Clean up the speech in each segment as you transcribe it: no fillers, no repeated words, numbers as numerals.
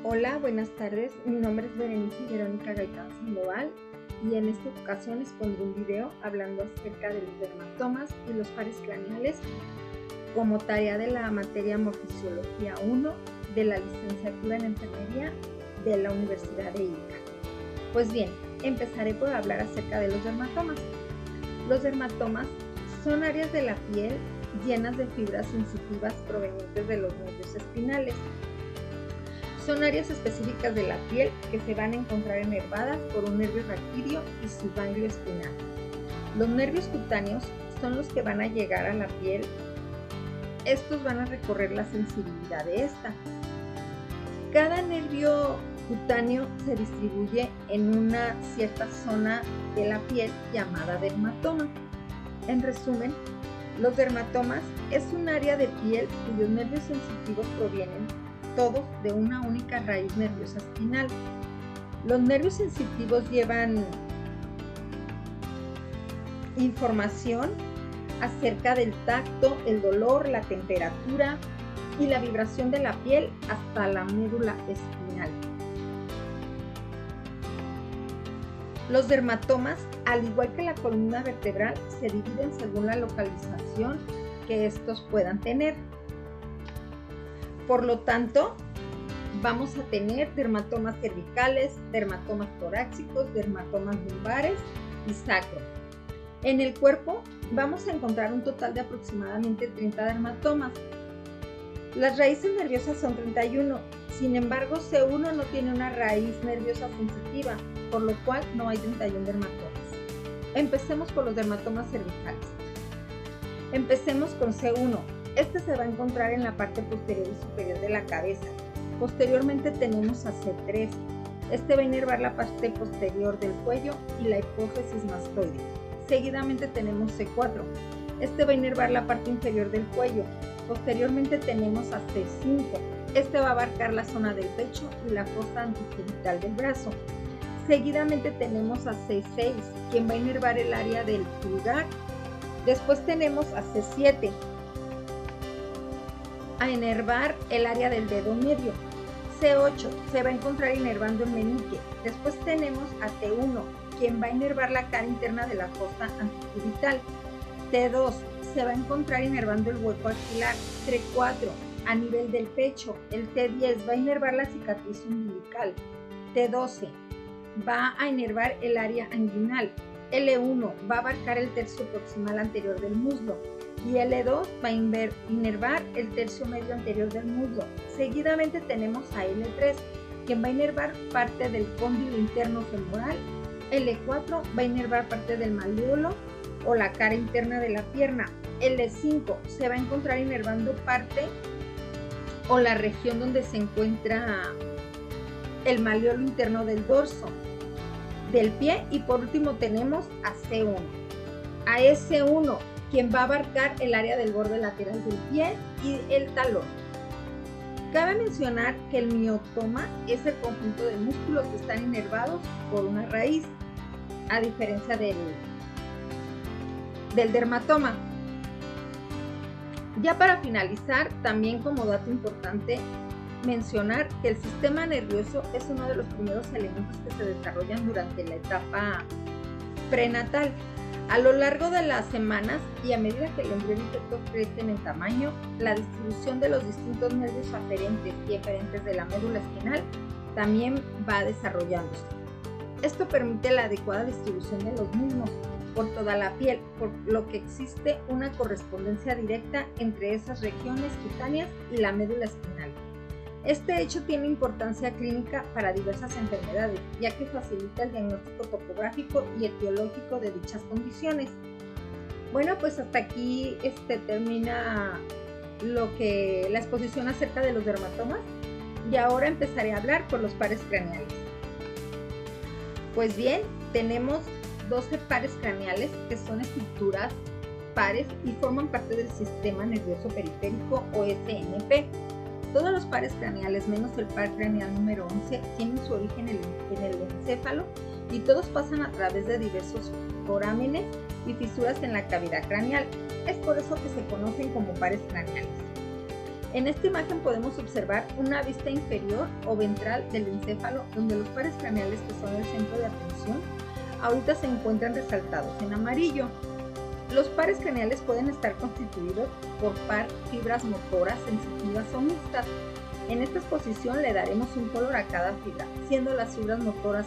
Hola, buenas tardes. Mi nombre es Berenice Verónica Gaitán Sandoval y en esta ocasión les pondré un video hablando acerca de los dermatomas y los pares craneales como tarea de la materia Morfisiología 1 de la licenciatura en Enfermería de la Universidad de Ica. Pues bien, empezaré por hablar acerca de los dermatomas. Los dermatomas son áreas de la piel llenas de fibras sensitivas provenientes de los nervios espinales. Son áreas específicas de la piel que se van a encontrar enervadas por un nervio raquídeo y su ganglio espinal. Los nervios cutáneos son los que van a llegar a la piel. Estos van a recorrer la sensibilidad de esta. Cada nervio cutáneo se distribuye en una cierta zona de la piel llamada dermatoma. En resumen, los dermatomas es un área de piel cuyos nervios sensitivos provienen todos de una única raíz nerviosa espinal. Los nervios sensitivos llevan información acerca del tacto, el dolor, la temperatura y la vibración de la piel hasta la médula espinal. Los dermatomas, al igual que la columna vertebral, se dividen según la localización que estos puedan tener. Por lo tanto, vamos a tener dermatomas cervicales, dermatomas torácicos, dermatomas lumbares y sacro. En el cuerpo vamos a encontrar un total de aproximadamente 30 dermatomas. Las raíces nerviosas son 31, sin embargo C1 no tiene una raíz nerviosa sensitiva, por lo cual no hay 31 dermatomas. Empecemos por los dermatomas cervicales. Empecemos con C1. Este se va a encontrar en la parte posterior y superior de la cabeza. Posteriormente tenemos a C3. Este va a inervar la parte posterior del cuello y la hipófisis mastoide. Seguidamente tenemos C4. Este va a inervar la parte inferior del cuello. Posteriormente tenemos a C5. Este va a abarcar la zona del pecho y la fosa antegenital del brazo. Seguidamente tenemos a C6, quien va a inervar el área del pulgar. Después tenemos a C7, a inervar el área del dedo medio. C8 se va a encontrar inervando el meñique. Después tenemos a T1, quien va a inervar la cara interna de la fosa antecubital. T2 se va a encontrar inervando el hueco axilar. T4 a nivel del pecho. El T10 va a inervar la cicatriz umbilical. T12 va a inervar el área anguinal. L1 va a abarcar el tercio proximal anterior del muslo y L2 va a inervar el tercio medio anterior del muslo. Seguidamente tenemos a L3, quien va a inervar parte del cóndilo interno femoral. L4 va a inervar parte del malleolo o la cara interna de la pierna. L5 se va a encontrar inervando parte o la región donde se encuentra el malleolo interno del dorso del pie, y por último tenemos a C1. A S1, quien va a abarcar el área del borde lateral del pie y el talón. Cabe mencionar que el miotoma es el conjunto de músculos que están inervados por una raíz, a diferencia del dermatoma. Ya para finalizar, también como dato importante, mencionar que el sistema nervioso es uno de los primeros elementos que se desarrollan durante la etapa prenatal. A lo largo de las semanas y a medida que el embrión y feto crecen en tamaño, la distribución de los distintos nervios aferentes y eferentes de la médula espinal también va desarrollándose. Esto permite la adecuada distribución de los mismos por toda la piel, por lo que existe una correspondencia directa entre esas regiones cutáneas y la médula espinal. Este hecho tiene importancia clínica para diversas enfermedades, ya que facilita el diagnóstico topográfico y etiológico de dichas condiciones. Bueno, pues hasta aquí termina la exposición acerca de los dermatomas, y ahora empezaré a hablar por los pares craneales. Pues bien, tenemos 12 pares craneales que son estructuras pares y forman parte del sistema nervioso periférico o SNP. Todos los pares craneales, menos el par craneal número 11, tienen su origen en el encéfalo y todos pasan a través de diversos forámenes y fisuras en la cavidad craneal. Es por eso que se conocen como pares craneales. En esta imagen podemos observar una vista inferior o ventral del encéfalo, donde los pares craneales, que son el centro de atención, ahorita se encuentran resaltados en amarillo. Los pares craneales pueden estar constituidos por fibras motoras sensitivas o mixtas. En esta exposición le daremos un color a cada fibra, siendo las fibras motoras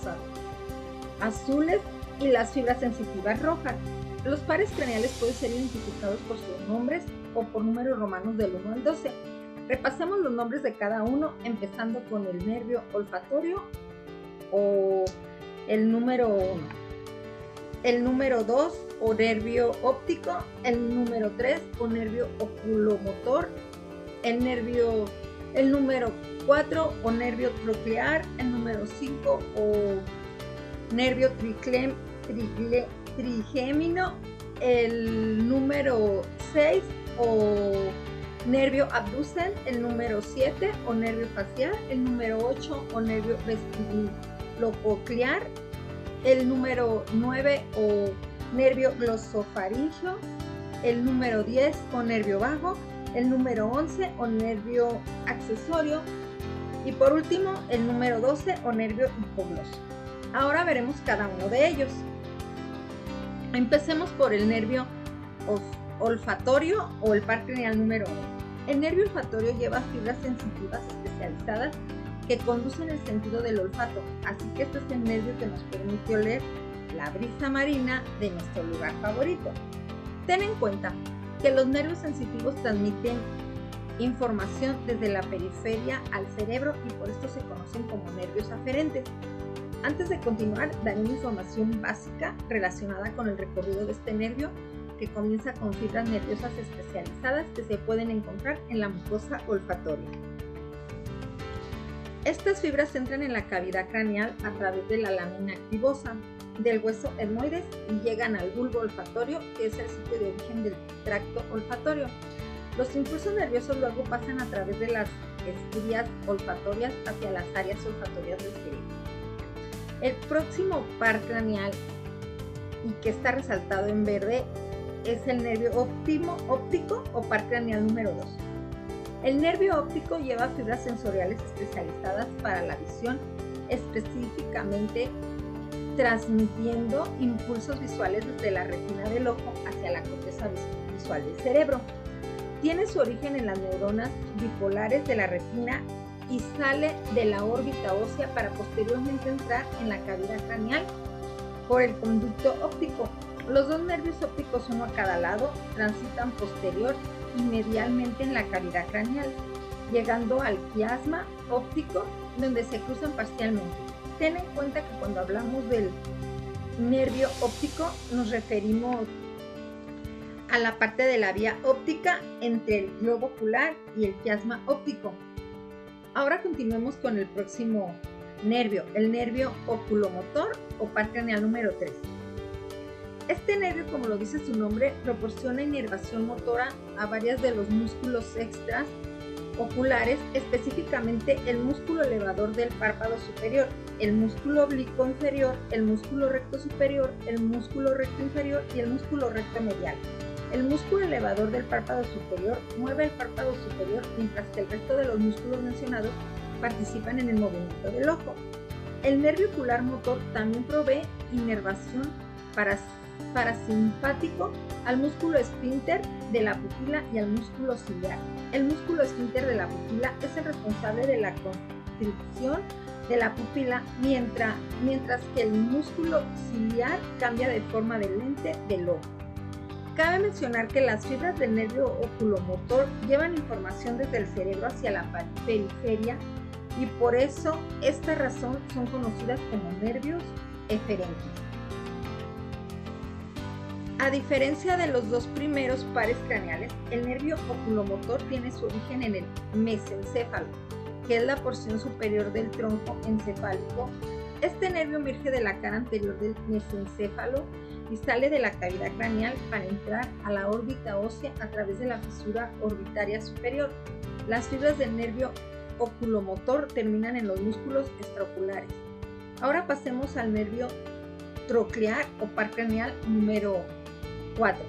azules y las fibras sensitivas rojas. Los pares craneales pueden ser identificados por sus nombres o por números romanos del 1 al 12. Repasemos los nombres de cada uno, empezando con el nervio olfatorio o el número 1, el número 2 o nervio óptico, el número 3 o nervio oculomotor, el número 4 o nervio troclear, el número 5 o nervio trigémino, el número 6 o nervio abducen, el número 7 o nervio facial, el número 8 o nervio vestibulococlear, el número 9 o nervio glosofaringeo, el número 10 o nervio vago, el número 11 o nervio accesorio y por último el número 12 o nervio hipogloso. Ahora veremos cada uno de ellos. Empecemos por el nervio olfatorio o el par craneal número 1. El nervio olfatorio lleva fibras sensitivas especializadas que conducen el sentido del olfato, así que este es el nervio que nos permite oler la brisa marina de nuestro lugar favorito. Ten en cuenta que los nervios sensitivos transmiten información desde la periferia al cerebro y por esto se conocen como nervios aferentes. Antes de continuar, daré una información básica relacionada con el recorrido de este nervio, que comienza con fibras nerviosas especializadas que se pueden encontrar en la mucosa olfatoria. Estas fibras entran en la cavidad craneal a través de la lámina activosa del hueso etmoides y llegan al bulbo olfatorio, que es el sitio de origen del tracto olfatorio. Los impulsos nerviosos luego pasan a través de las estrías olfatorias hacia las áreas olfatorias del cerebro. El próximo par craneal, y que está resaltado en verde, es el nervio óptico o par craneal número 2. El nervio óptico lleva fibras sensoriales especializadas para la visión, específicamente transmitiendo impulsos visuales desde la retina del ojo hacia la corteza visual del cerebro. Tiene su origen en las neuronas bipolares de la retina y sale de la órbita ósea para posteriormente entrar en la cavidad craneal por el conducto óptico. Los dos nervios ópticos, uno a cada lado, transitan posterior y medialmente en la cavidad craneal, llegando al quiasma óptico, donde se cruzan parcialmente. Ten en cuenta que cuando hablamos del nervio óptico nos referimos a la parte de la vía óptica entre el globo ocular y el quiasma óptico. Ahora continuemos con el próximo nervio, el nervio oculomotor o par craneal número 3. Este nervio, como lo dice su nombre, proporciona inervación motora a varios de los músculos extras oculares, específicamente el músculo elevador del párpado superior, el músculo oblicuo inferior, el músculo recto superior, el músculo recto inferior y el músculo recto medial. El músculo elevador del párpado superior mueve el párpado superior, mientras que el resto de los músculos mencionados participan en el movimiento del ojo. El nervio ocular motor también provee inervación parasimpático al músculo esfínter de la pupila y al músculo ciliar. El músculo esfínter de la pupila es el responsable de la constricción de la pupila, mientras que el músculo ciliar cambia de forma de lente del ojo. Cabe mencionar que las fibras del nervio oculomotor llevan información desde el cerebro hacia la periferia y por eso esta razón son conocidas como nervios eferentes. A diferencia de los dos primeros pares craneales, el nervio oculomotor tiene su origen en el mesencéfalo, que es la porción superior del tronco encefálico. Este nervio emerge de la cara anterior del mesencéfalo y sale de la cavidad craneal para entrar a la órbita ósea a través de la fisura orbitaria superior. Las fibras del nervio oculomotor terminan en los músculos extraoculares. Ahora pasemos al nervio troclear o par craneal número 4.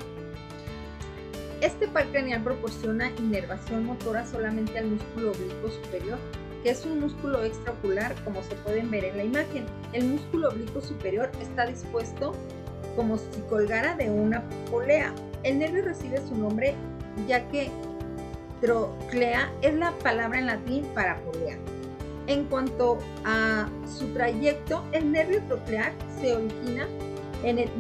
Este par craneal proporciona inervación motora solamente al músculo oblicuo superior, que es un músculo extraocular, como se pueden ver en la imagen. El músculo oblicuo superior está dispuesto como si colgara de una polea. El nervio recibe su nombre ya que troclea es la palabra en latín para polea. En cuanto a su trayecto, el nervio troclear se origina en el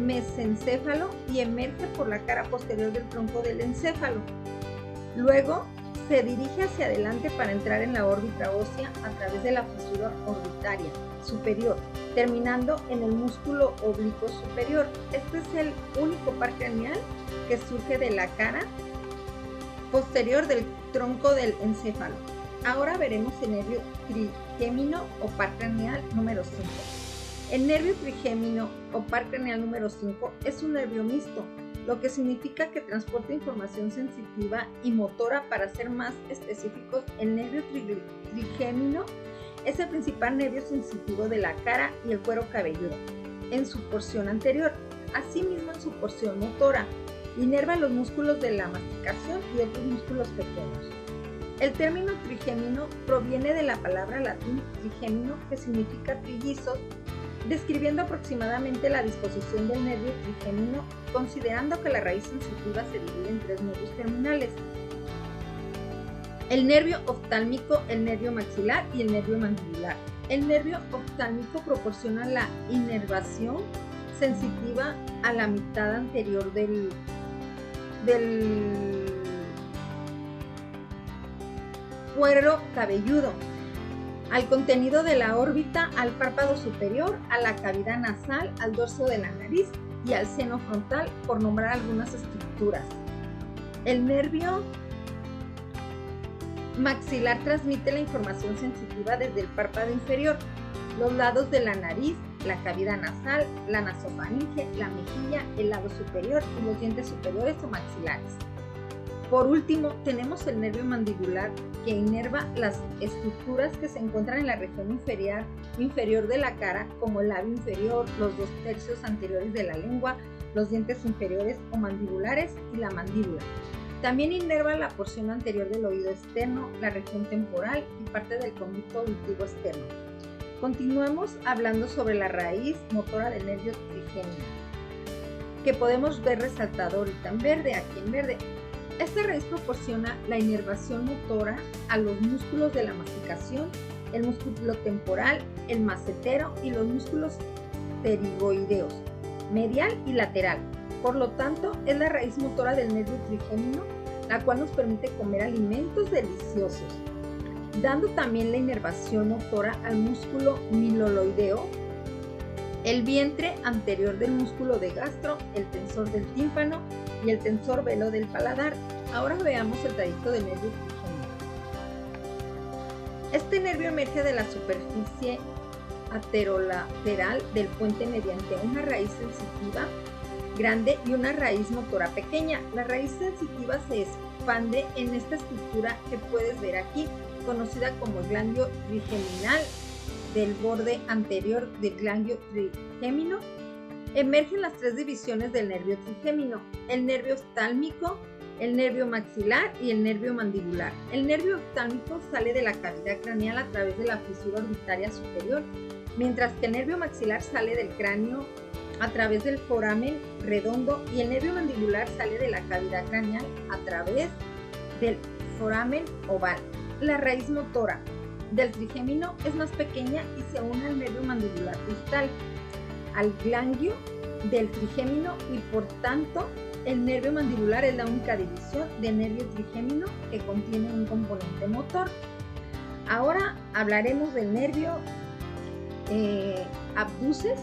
mesencéfalo y emerge por la cara posterior del tronco del encéfalo. Luego se dirige hacia adelante para entrar en la órbita ósea a través de la fisura orbitaria superior, terminando en el músculo oblicuo superior. Este es el único par craneal que surge de la cara posterior del tronco del encéfalo. Ahora veremos el nervio trigémino o par craneal número 5. El nervio trigémino o par craneal número 5 es un nervio mixto, lo que significa que transporta información sensitiva y motora. Para ser más específicos, el nervio trigémino es el principal nervio sensitivo de la cara y el cuero cabelludo en su porción anterior. Asimismo, en su porción motora, inerva los músculos de la masticación y otros músculos pequeños. El término trigémino proviene de la palabra latín trigémino, que significa trillizos, describiendo aproximadamente la disposición del nervio trigémino, considerando que la raíz sensitiva se divide en 3 nervios terminales: el nervio oftálmico, el nervio maxilar y el nervio mandibular. El nervio oftálmico proporciona la inervación sensitiva a la mitad anterior del cuero cabelludo, al contenido de la órbita, al párpado superior, a la cavidad nasal, al dorso de la nariz y al seno frontal, por nombrar algunas estructuras. El nervio maxilar transmite la información sensitiva desde el párpado inferior, los lados de la nariz, la cavidad nasal, la nasofaringe, la mejilla, el lado superior y los dientes superiores o maxilares. Por último, tenemos el nervio mandibular, que inerva las estructuras que se encuentran en la región inferior de la cara, como el labio inferior, los 2/3 anteriores de la lengua, los dientes inferiores o mandibulares y la mandíbula. También inerva la porción anterior del oído externo, la región temporal y parte del conducto auditivo externo. Continuamos hablando sobre la raíz motora del nervio trigémino, que podemos ver resaltado ahorita en verde, aquí en verde. Esta raíz proporciona la inervación motora a los músculos de la masticación, el músculo temporal, el macetero y los músculos pterigoideos, medial y lateral. Por lo tanto, es la raíz motora del nervio trigémino, la cual nos permite comer alimentos deliciosos, dando también la inervación motora al músculo miloloideo, el vientre anterior del músculo de gastro, el tensor del tímpano y el tensor velo del paladar. Ahora veamos el trayecto del nervio trigémino. Este nervio emerge de la superficie aterolateral del puente mediante una raíz sensitiva grande y una raíz motora pequeña. La raíz sensitiva se expande en esta estructura que puedes ver aquí, conocida como el ganglio trigeminal del borde anterior del ganglio trigémino. Emergen las 3 divisiones del nervio trigémino: el nervio oftálmico, el nervio maxilar y el nervio mandibular. El nervio oftálmico sale de la cavidad craneal a través de la fisura orbitaria superior, mientras que el nervio maxilar sale del cráneo a través del foramen redondo y el nervio mandibular sale de la cavidad craneal a través del foramen oval. La raíz motora del trigémino es más pequeña y se une al nervio mandibular distal, al ganglio del trigémino, y por tanto el nervio mandibular es la única división del nervio trigémino que contiene un componente motor. Ahora hablaremos del nervio abduces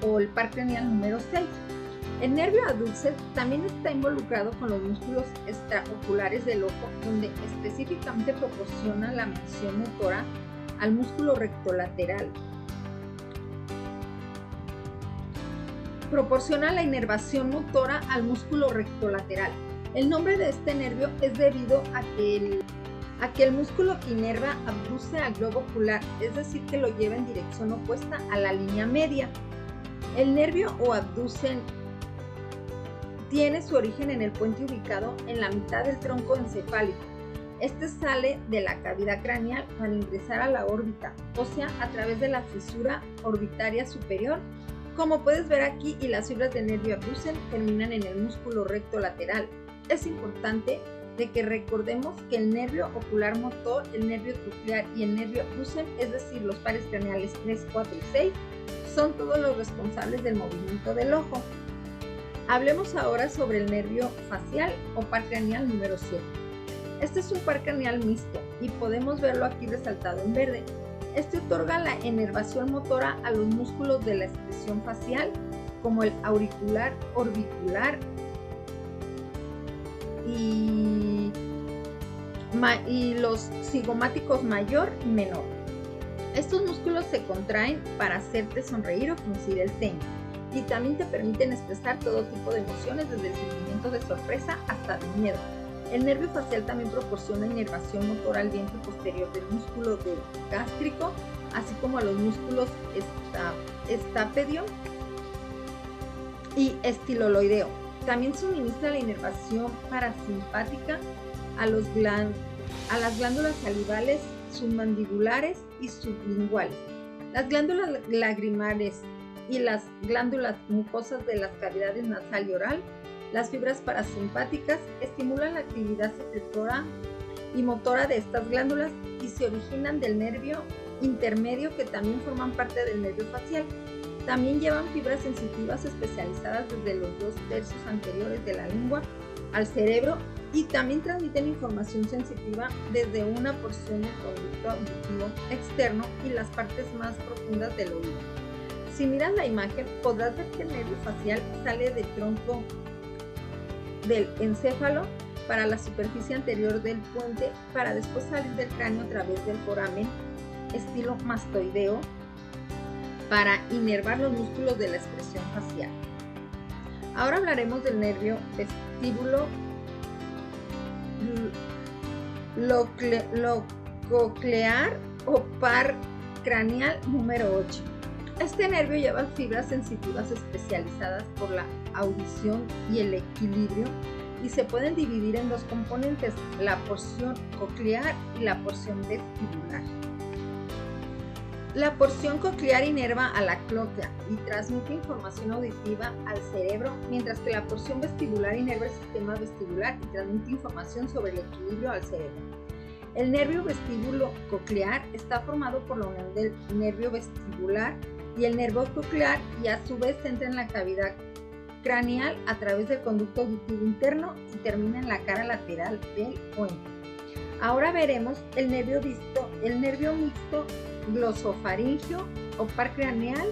o el par craneal número 6. El nervio abduces también está involucrado con los músculos extraoculares del ojo, donde específicamente proporciona la medición motora al músculo rectolateral. Proporciona la inervación motora al músculo rectolateral. El nombre de este nervio es debido a que el músculo que inerva abduce al globo ocular, es decir, que lo lleva en dirección opuesta a la línea media. El nervio o abducen tiene su origen en el puente ubicado en la mitad del tronco encefálico. Este sale de la cavidad craneal para ingresar a la órbita ósea a través de la fisura orbitaria superior, como puedes ver aquí, y las fibras del nervio abducen terminan en el músculo recto lateral. Es importante de que recordemos que el nervio ocular motor, el nervio coclear y el nervio abducen, es decir, los pares craneales 3, 4 y 6, son todos los responsables del movimiento del ojo. Hablemos ahora sobre el nervio facial o par craneal número 7. Este es un par craneal mixto y podemos verlo aquí resaltado en verde. Este otorga la inervación motora a los músculos de la expresión facial, como el auricular, orbicular y los cigomáticos mayor y menor. Estos músculos se contraen para hacerte sonreír o fruncir el ceño y también te permiten expresar todo tipo de emociones, desde el sentimiento de sorpresa hasta de miedo. El nervio facial también proporciona inervación motora al vientre posterior del músculo gástrico, así como a los músculos estapedio y estiloloideo. También suministra la inervación parasimpática a las glándulas salivales, submandibulares y sublinguales, las glándulas lagrimales y las glándulas mucosas de las cavidades nasal y oral. Las fibras parasimpáticas estimulan la actividad secretora y motora de estas glándulas y se originan del nervio intermedio, que también forman parte del nervio facial. También llevan fibras sensitivas especializadas desde los 2/3 anteriores de la lengua al cerebro y también transmiten información sensitiva desde una porción del conducto auditivo externo y las partes más profundas del oído. Si miras la imagen, podrás ver que el nervio facial sale del tronco del encéfalo para la superficie anterior del puente, para después salir del cráneo a través del foramen estilo mastoideo para inervar los músculos de la expresión facial. Ahora hablaremos del nervio vestíbulo coclear o par craneal número 8. Este nervio lleva fibras sensitivas especializadas por la audición y el equilibrio y se pueden dividir en dos componentes, la porción coclear y la porción vestibular. La porción coclear inerva a la cóclea y transmite información auditiva al cerebro, mientras que la porción vestibular inerva el sistema vestibular y transmite información sobre el equilibrio al cerebro. El nervio vestíbulo coclear está formado por la unión del nervio vestibular y el nervio coclear, y a su vez entra en la cavidad craneal a través del conducto auditivo interno y termina en la cara lateral del puente. Ahora veremos el nervio mixto glosofaringeo o par craneal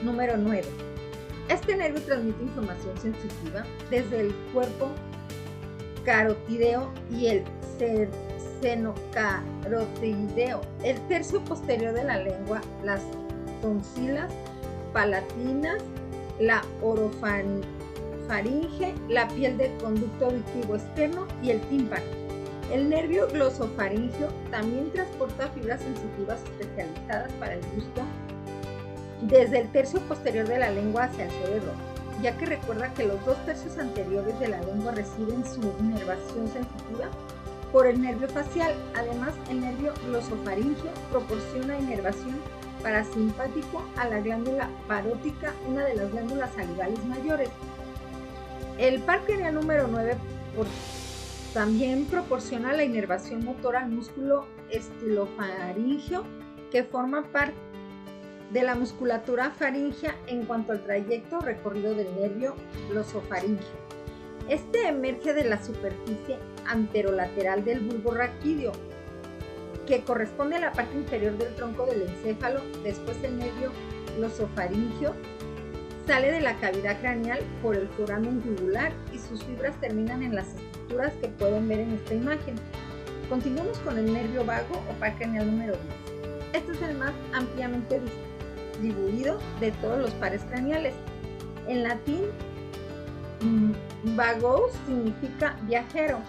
número 9. Este nervio transmite información sensitiva desde el cuerpo carotideo y el senocarotiideo, el tercio posterior de la lengua, las tonsilas palatinas, la orofaringe, la piel del conducto auditivo externo y el tímpano. El nervio glosofaringeo también transporta fibras sensitivas especializadas para el gusto desde el tercio posterior de la lengua hacia el cerebro, ya que recuerda que los 2/3 anteriores de la lengua reciben su inervación sensitiva por el nervio facial. Además, el nervio glosofaringeo proporciona inervación parasimpático a la glándula parótica, una de las glándulas salivales mayores. El par craneal número 9 también proporciona la inervación motora al músculo estilofaringeo, que forma parte de la musculatura faríngea en cuanto al trayecto recorrido del nervio glosofaríngeo. Este emerge de la superficie anterolateral del bulbo raquídeo, que corresponde a la parte inferior del tronco del encéfalo. Después el nervio glosofaríngeo sale de la cavidad craneal por el foramen yugular y sus fibras terminan en las estructuras que pueden ver en esta imagen. Continuamos con el nervio vago o par craneal número 10. Este es el más ampliamente distribuido de todos los pares craneales. En latín, vagos significa viajero,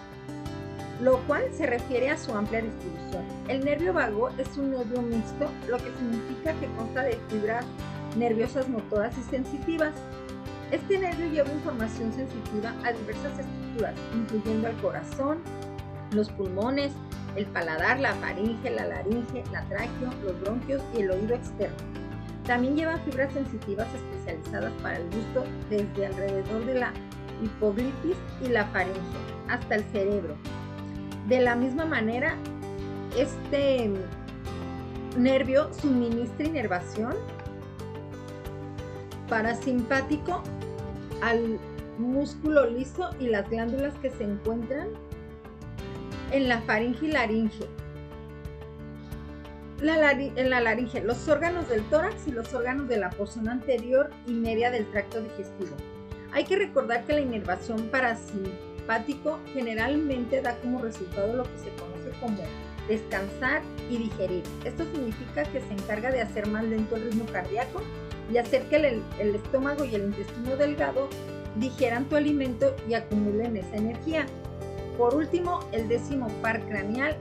lo cual se refiere a su amplia distribución. El nervio vago es un nervio mixto, lo que significa que consta de fibras nerviosas motoras y sensitivas. Este nervio lleva información sensitiva a diversas estructuras, incluyendo al corazón, los pulmones, el paladar, la faringe, la laringe, la tráqueo, los bronquios y el oído externo. También lleva fibras sensitivas especializadas para el gusto desde alrededor de la hipoglitis y la faringe hasta el cerebro. De la misma manera, este nervio suministra inervación parasimpático al músculo liso y las glándulas que se encuentran en la faringe y laringe. En la laringe, los órganos del tórax y los órganos de la porción anterior y media del tracto digestivo. Hay que recordar que la inervación parasimpático generalmente da como resultado lo que se conoce como descansar y digerir. Esto significa que se encarga de hacer más lento el ritmo cardíaco y hacer que el estómago y el intestino delgado digieran tu alimento y acumulen esa energía. Por último, el 10º par craneal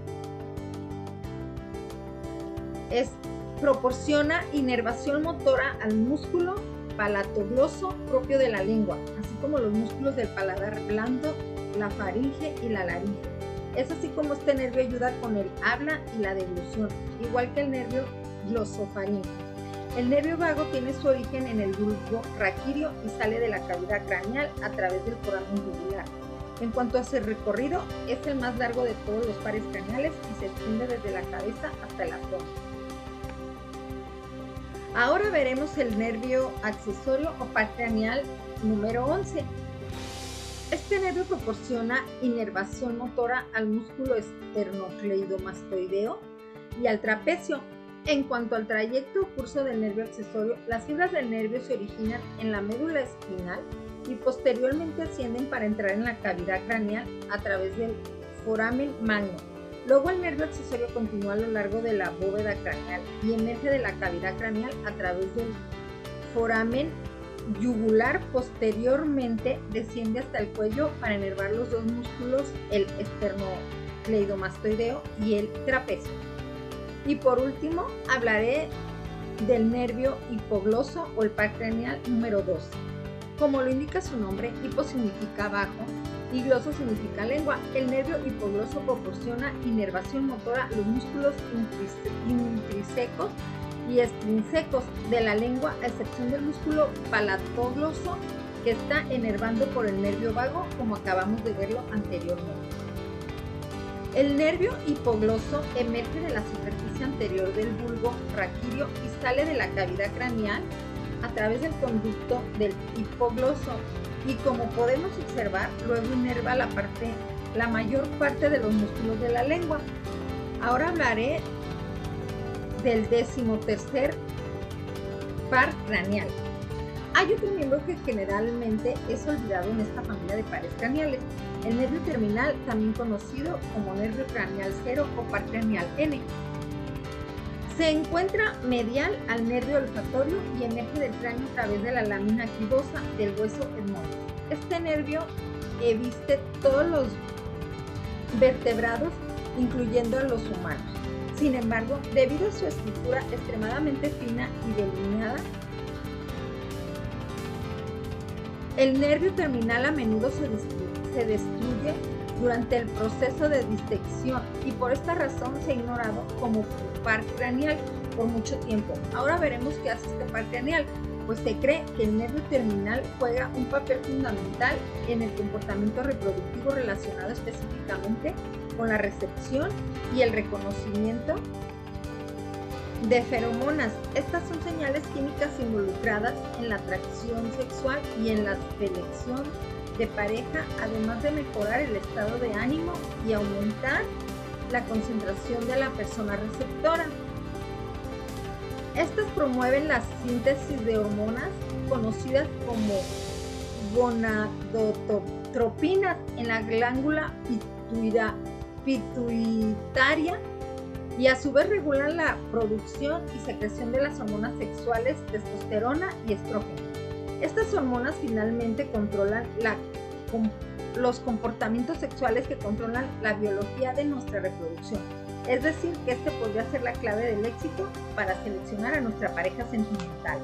proporciona inervación motora al músculo palatogloso propio de la lengua, así como los músculos del paladar blando, la faringe y la laringe. Es así como este nervio ayuda con el habla y la deglución, igual que el nervio glosofaringe. El nervio vago tiene su origen en el bulbo raquídeo y sale de la cavidad craneal a través del foramen yugular. En cuanto a su recorrido, es el más largo de todos los pares craneales y se extiende desde la cabeza hasta el abdomen. Ahora veremos el nervio accesorio o par craneal número 11. Este nervio proporciona inervación motora al músculo esternocleidomastoideo y al trapecio. En cuanto al trayecto o curso del nervio accesorio, las fibras del nervio se originan en la médula espinal y posteriormente ascienden para entrar en la cavidad craneal a través del foramen magno. Luego el nervio accesorio continúa a lo largo de la bóveda craneal y emerge de la cavidad craneal a través del foramen yugular. Posteriormente desciende hasta el cuello para inervar los dos músculos, el esternocleidomastoideo y el trapecio. Y por último hablaré del nervio hipogloso o el par craneal número 2. Como lo indica su nombre, hipo significa bajo y gloso significa lengua. El nervio hipogloso proporciona inervación motora a los músculos intrínsecos y extrínsecos de la lengua, a excepción del músculo palatogloso que está inervando por el nervio vago, como acabamos de verlo anteriormente. El nervio hipogloso emerge de la superficie anterior del bulbo raquídeo y sale de la cavidad craneal a través del conducto del hipogloso y, como podemos observar, luego inerva la mayor parte de los músculos de la lengua. Ahora hablaré del 13º par craneal. Hay otro miembro que generalmente es olvidado en esta familia de pares craneales, el nervio terminal, también conocido como nervio craneal 0 o par craneal N. Se encuentra medial al nervio olfatorio y emerge del cráneo a través de la lámina gibosa del hueso etmoides. Este nervio eviste todos los vertebrados, incluyendo a los humanos. Sin embargo, debido a su estructura extremadamente fina y delineada, el nervio terminal a menudo se destruye durante el proceso de disección y por esta razón se ha ignorado como par craneal por mucho tiempo. Ahora veremos qué hace este par craneal, pues se cree que el nervio terminal juega un papel fundamental en el comportamiento reproductivo relacionado específicamente con la recepción y el reconocimiento de feromonas. Estas son señales químicas involucradas en la atracción sexual y en la selección de pareja, además de mejorar el estado de ánimo y aumentar la concentración de la persona receptora. Estas promueven la síntesis de hormonas conocidas como gonadotropinas en la glándula pituitaria y a su vez regulan la producción y secreción de las hormonas sexuales testosterona y estrógeno. Estas hormonas finalmente controlan los comportamientos sexuales que controlan la biología de nuestra reproducción. Es decir, que este podría ser la clave del éxito para seleccionar a nuestra pareja sentimental.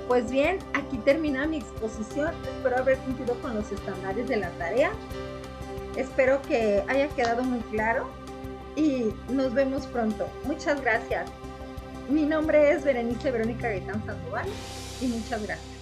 Pues bien, aquí termina mi exposición. Espero haber cumplido con los estándares de la tarea. Espero que haya quedado muy claro y nos vemos pronto. Muchas gracias. Mi nombre es Berenice Verónica Gaitán Sandoval y muchas gracias.